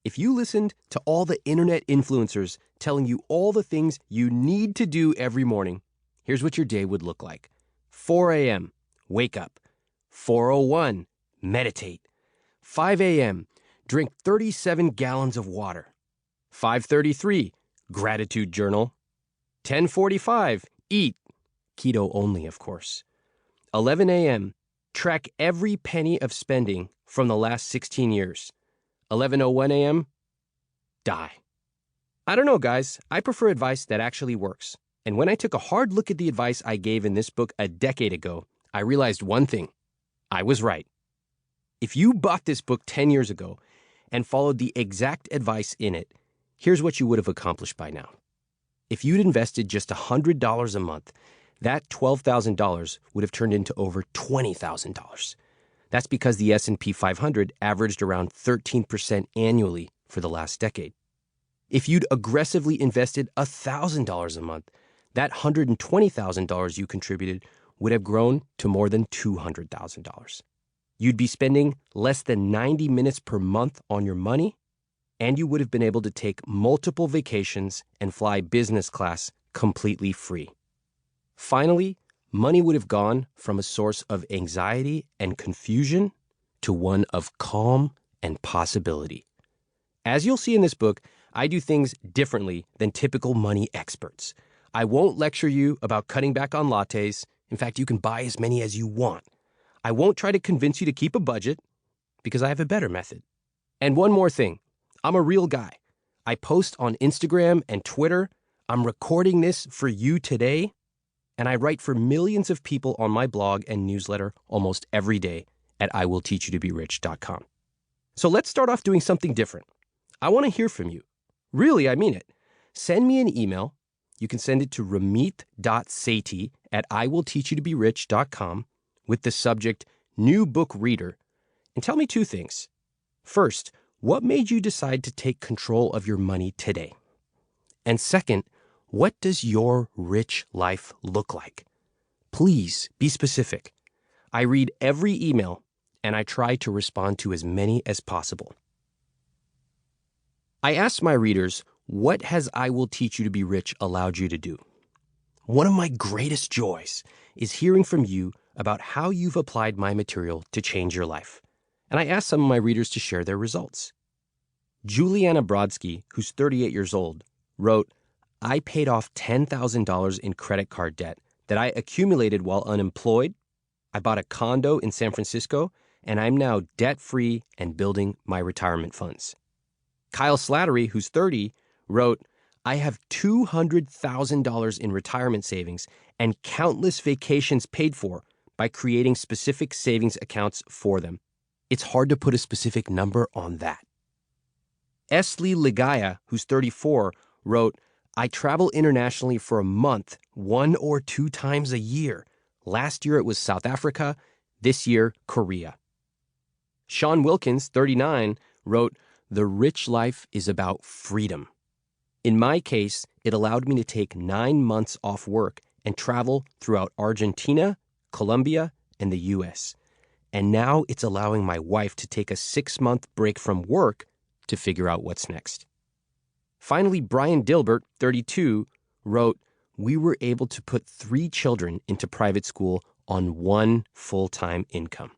If you listened to all the internet influencers telling you all the things you need to do every morning, here's what your day would look like. 4 a.m., wake up. 4:01, meditate. 5 a.m., drink 37 gallons of water. 5:33, gratitude journal. 10:45, eat. Keto only, of course. 11 a.m., track every penny of spending from the last 16 years. 11:01 a.m., die. I don't know, guys. I prefer advice that actually works. And when I took a hard look at the advice I gave in this book a decade ago, I realized one thing. I was right. If you bought this book 10 years ago and followed the exact advice in it, here's what you would have accomplished by now. If you'd invested just $100 a month, that $12,000 would have turned into over $20,000. That's because the S&P 500 averaged around 13% annually for the last decade. If you'd aggressively invested $1,000 a month, that $120,000 you contributed would have grown to more than $200,000. You'd be spending less than 90 minutes per month on your money, and you would have been able to take multiple vacations and fly business class completely free. Finally, money would have gone from a source of anxiety and confusion to one of calm and possibility. As you'll see in this book, I do things differently than typical money experts. I won't lecture you about cutting back on lattes. In fact, you can buy as many as you want. I won't try to convince you to keep a budget because I have a better method. And one more thing, I'm a real guy. I post on Instagram and Twitter. I'm recording this for you today. And I write for millions of people on my blog and newsletter almost every day at IWillTeachYouToBeRich.com. So let's start off doing something different. I want to hear from you. Really, I mean it. Send me an email. You can send it to ramit.sethi at IWillTeachYouToBeRich.com with the subject New Book Reader. And tell me two things. First, what made you decide to take control of your money today? And second, what does your rich life look like? Please be specific. I read every email, and I try to respond to as many as possible. I asked my readers, what has I Will Teach You to Be Rich allowed you to do? One of my greatest joys is hearing from you about how you've applied my material to change your life. And I asked some of my readers to share their results. Juliana Brodsky, who's 38 years old, wrote, I paid off $10,000 in credit card debt that I accumulated while unemployed. I bought a condo in San Francisco, and I'm now debt-free and building my retirement funds. Kyle Slattery, who's 30, wrote, I have $200,000 in retirement savings and countless vacations paid for by creating specific savings accounts for them. It's hard to put a specific number on that. Esli Ligaya, who's 34, wrote, I travel internationally for a month, 1 or 2 times a year. Last year it was South Africa, this year Korea. Sean Wilkins, 39, wrote, The rich life is about freedom. In my case, it allowed me to take 9 months off work and travel throughout Argentina, Colombia, and the U.S. And now it's allowing my wife to take a 6-month break from work to figure out what's next. Finally, Brian Dilbert, 32, wrote, We were able to put 3 children into private school on 1 full-time income.